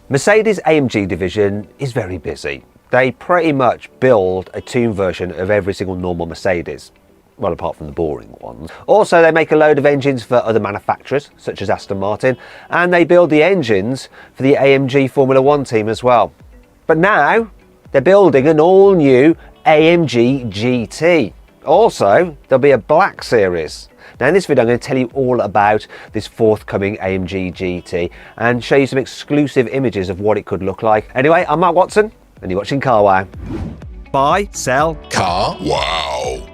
Mercedes AMG division is very busy. They pretty much build a tuned version of every single normal Mercedes. Well, apart from the boring ones. Also, they make a load of engines for other manufacturers, such as Aston Martin, and they build the engines for the AMG Formula One team as well. But now, they're building an all-new AMG GT. Also, there'll be a Black Series. Now in this video I'm going to tell you all about this forthcoming AMG GT and show you some exclusive images of what it could look like. Anyway, I'm Mark Watson and you're watching CarWow. Buy, sell, CarWow.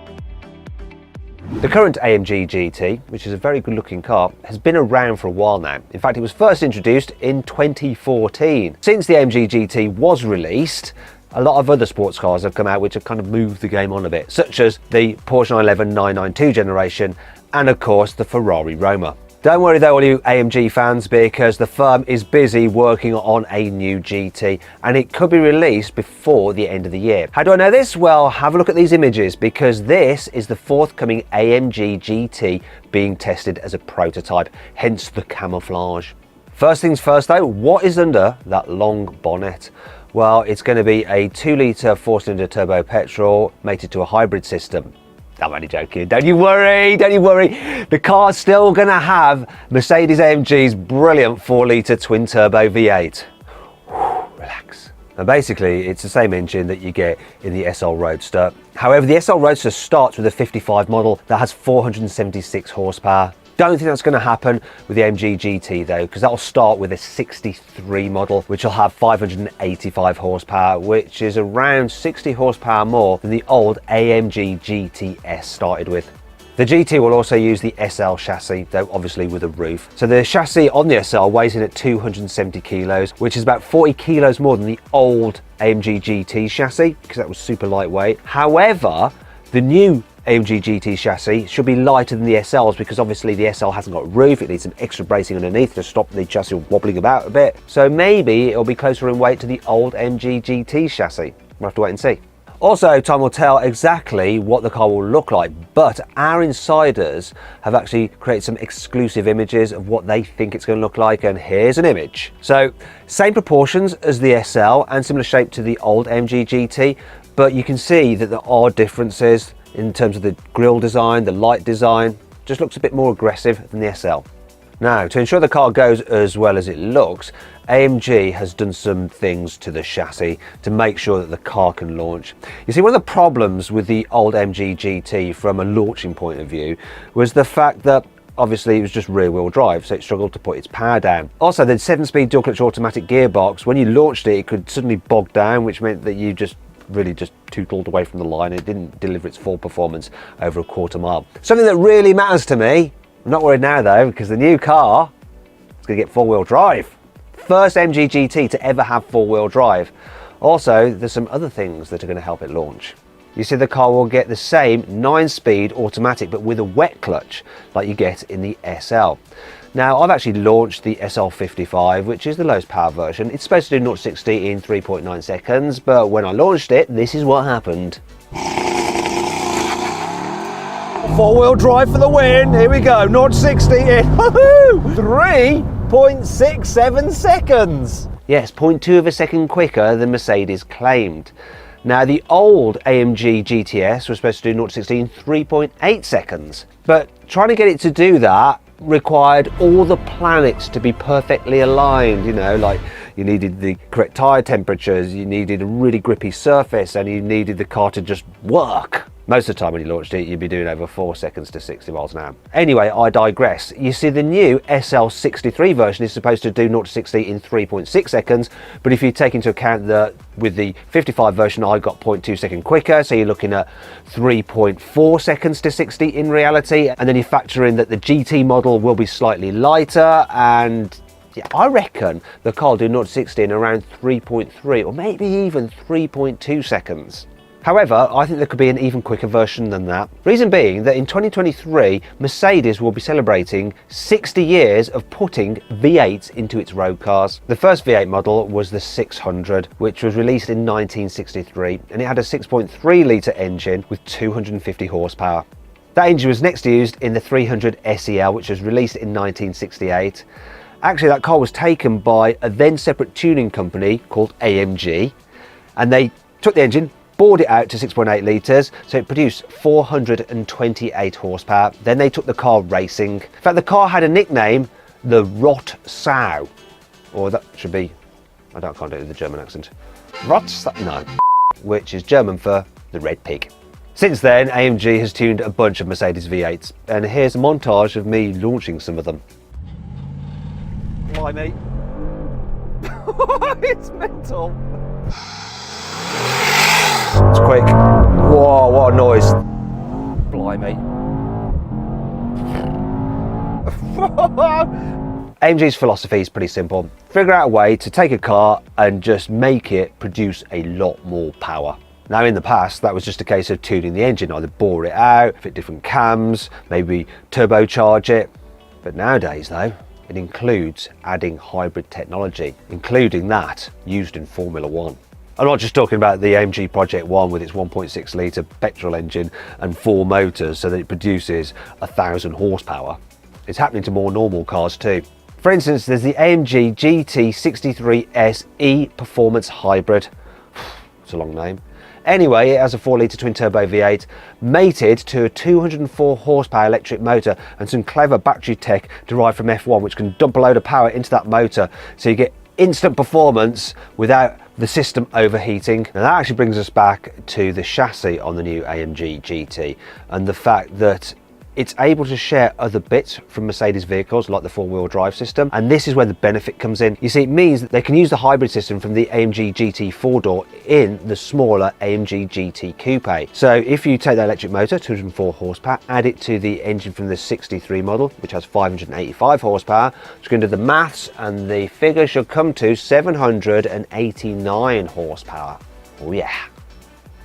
The current AMG GT, which is a very good looking car, has been around for a while now. In fact, it was first introduced in 2014. Since the AMG GT was released, a lot of other sports cars have come out which have kind of moved the game on a bit, such as the Porsche 911 992 generation and of course the Ferrari Roma. Don't worry though, all you AMG fans, because the firm is busy working on a new GT and it could be released before the end of the year. How do I know this? Well, have a look at these images, because this is the forthcoming AMG GT being tested as a prototype, hence the camouflage. First things first though, what is under that long bonnet? Well, it's going to be a 2-litre 4-cylinder turbo petrol mated to a hybrid system. I'm only joking, don't you worry, don't you worry. The car's still going to have Mercedes-AMG's brilliant 4-litre twin-turbo V8. Relax. And basically, it's the same engine that you get in the SL Roadster. However, the SL Roadster starts with a 55 model that has 476 horsepower. Don't think that's going to happen with the AMG GT though, because that'll start with a 63 model, which will have 585 horsepower, which is around 60 horsepower more than the old AMG GTS started with. The GT will also use the SL chassis, though obviously with a roof. So the chassis on the SL weighs in at 270 kilos, which is about 40 kilos more than the old AMG GT chassis, because that was super lightweight. However, the new AMG GT chassis should be lighter than the SLs, because obviously the SL hasn't got a roof, it needs some extra bracing underneath to stop the chassis wobbling about a bit. So maybe it'll be closer in weight to the old AMG GT chassis. We'll have to wait and see. Also, time will tell exactly what the car will look like, but our insiders have actually created some exclusive images of what they think it's going to look like, and here's an image. So, same proportions as the SL and similar shape to the old AMG GT, but you can see that there are differences in terms of the grille design, the light design. Just looks a bit more aggressive than the SL. Now, to ensure the car goes as well as it looks, AMG has done some things to the chassis to make sure that the car can launch. You see, one of the problems with the old AMG GT from a launching point of view was the fact that obviously it was just rear wheel drive, so it struggled to put its power down. Also, the 7-speed dual clutch automatic gearbox, when you launched it, it could suddenly bog down, which meant that you really just tootled away from the line. It didn't deliver its full performance over a quarter mile. Something that really matters to me. I'm not worried now though, because the new car is going to get 4-wheel drive. First AMG GT to ever have 4-wheel drive. Also, there's some other things that are going to help it launch. You see, the car will get the same 9-speed automatic, but with a wet clutch like you get in the SL. Now, I've actually launched the SL55, which is the lowest power version. It's supposed to do 0-60 in 3.9 seconds, but when I launched it, this is what happened. 4-wheel drive for the win. Here we go, 0-60 in 3.67 seconds. Yes, 0.2 of a second quicker than Mercedes claimed. Now, the old AMG GTS was supposed to do 0-60 in 3.8 seconds, but trying to get it to do that required all the planets to be perfectly aligned. You know, like you needed the correct tire temperatures, you needed a really grippy surface, and you needed the car to just work. Most of the time when you launched it, you'd be doing over 4 seconds to 60 miles an hour. Anyway, I digress. You see, the new SL63 version is supposed to do 0-60 in 3.6 seconds, but if you take into account that with the 55 version, I got 0.2 second quicker, so you're looking at 3.4 seconds to 60 in reality, and then you factor in that the GT model will be slightly lighter, and yeah, I reckon the car will do 0-60 in around 3.3 or maybe even 3.2 seconds. However, I think there could be an even quicker version than that. Reason being that in 2023, Mercedes will be celebrating 60 years of putting V8s into its road cars. The first V8 model was the 600, which was released in 1963, and it had a 6.3 litre engine with 250 horsepower. That engine was next used in the 300 SEL, which was released in 1968. Actually, that car was taken by a then separate tuning company called AMG, and they took the engine, bored it out to 6.8 litres, so it produced 428 horsepower. Then they took the car racing. In fact, the car had a nickname, the Rot Sau, or that should be, I can't do it with the German accent. No, which is German for the red pig. Since then, AMG has tuned a bunch of Mercedes V8s, and here's a montage of me launching some of them. Blimey. It's mental. It's quick. Whoa, what a noise. Blimey. AMG's philosophy is pretty simple. Figure out a way to take a car and just make it produce a lot more power. Now, in the past, that was just a case of tuning the engine, either bore it out, fit different cams, maybe turbocharge it. But nowadays, though, it includes adding hybrid technology, including that used in Formula One. I'm not just talking about the AMG Project One with its 1.6 litre petrol engine and 4 motors so that it produces 1,000 horsepower. It's happening to more normal cars too. For instance, there's the AMG GT 63S E-Performance Hybrid. It's a long name. Anyway, it has a 4 litre twin turbo V8 mated to a 204 horsepower electric motor and some clever battery tech derived from F1 which can dump a load of power into that motor so you get instant performance without the system overheating. Now that actually brings us back to the chassis on the new AMG GT and the fact that it's able to share other bits from Mercedes vehicles like the 4-wheel drive system, and this is where the benefit comes in. You see, it means that they can use the hybrid system from the AMG GT 4-door in the smaller AMG GT Coupe. So if you take that electric motor, 204 horsepower, add it to the engine from the 63 model, which has 585 horsepower, just going to do the maths, and the figure should come to 789 horsepower. Oh yeah.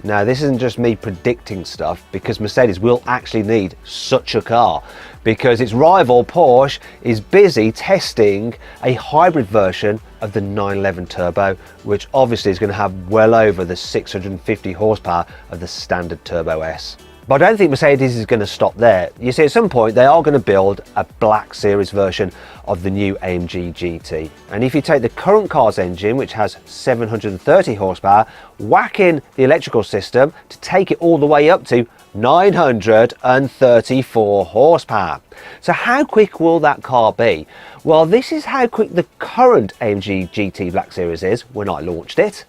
Now, this isn't just me predicting stuff, because Mercedes will actually need such a car, because its rival Porsche is busy testing a hybrid version of the 911 Turbo, which obviously is going to have well over the 650 horsepower of the standard Turbo S. But I don't think Mercedes is going to stop there. You see, at some point they are going to build a Black Series version of the new AMG GT. And if you take the current car's engine, which has 730 horsepower, whack in the electrical system to take it all the way up to 934 horsepower. So how quick will that car be? Well, this is how quick the current AMG GT Black Series is when I launched it.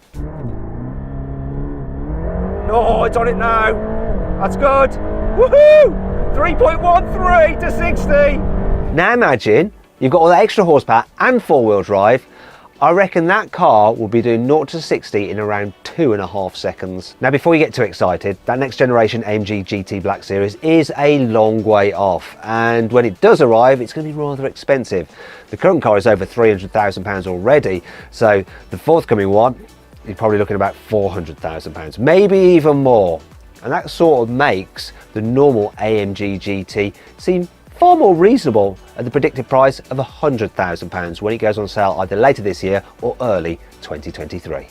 No, it's on it now. That's good. Woohoo! 3.13 to 60. Now imagine you've got all that extra horsepower and 4-wheel drive. I reckon that car will be doing 0 to 60 in around 2.5 seconds. Now, before you get too excited, that next generation AMG GT Black Series is a long way off, and when it does arrive, it's going to be rather expensive. The current car is over £300,000 already, so the forthcoming one, you're probably looking at about £400,000, maybe even more. And that sort of makes the normal AMG GT seem far more reasonable at the predicted price of £100,000 when it goes on sale either later this year or early 2023.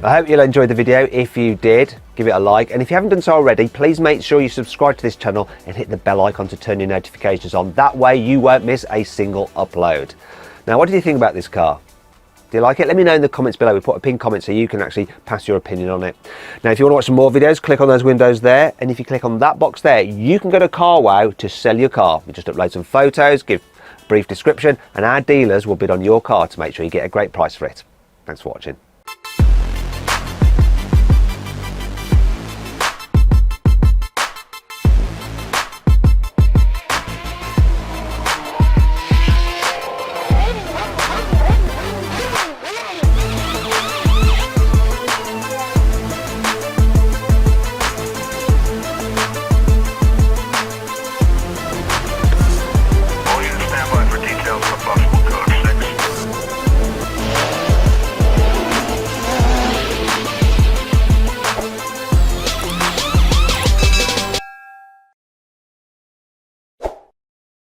I hope you'll enjoy the video. If you did, give it a like, and if you haven't done so already, please make sure you subscribe to this channel and hit the bell icon to turn your notifications on. That way you won't miss a single upload. Now, what did you think about this car? Do you like it? Let me know in the comments below. We put a pinned comment so you can actually pass your opinion on it. Now, if you want to watch some more videos, click on those windows there. And if you click on that box there, you can go to CarWow to sell your car. You just upload some photos, give a brief description, and our dealers will bid on your car to make sure you get a great price for it. Thanks for watching.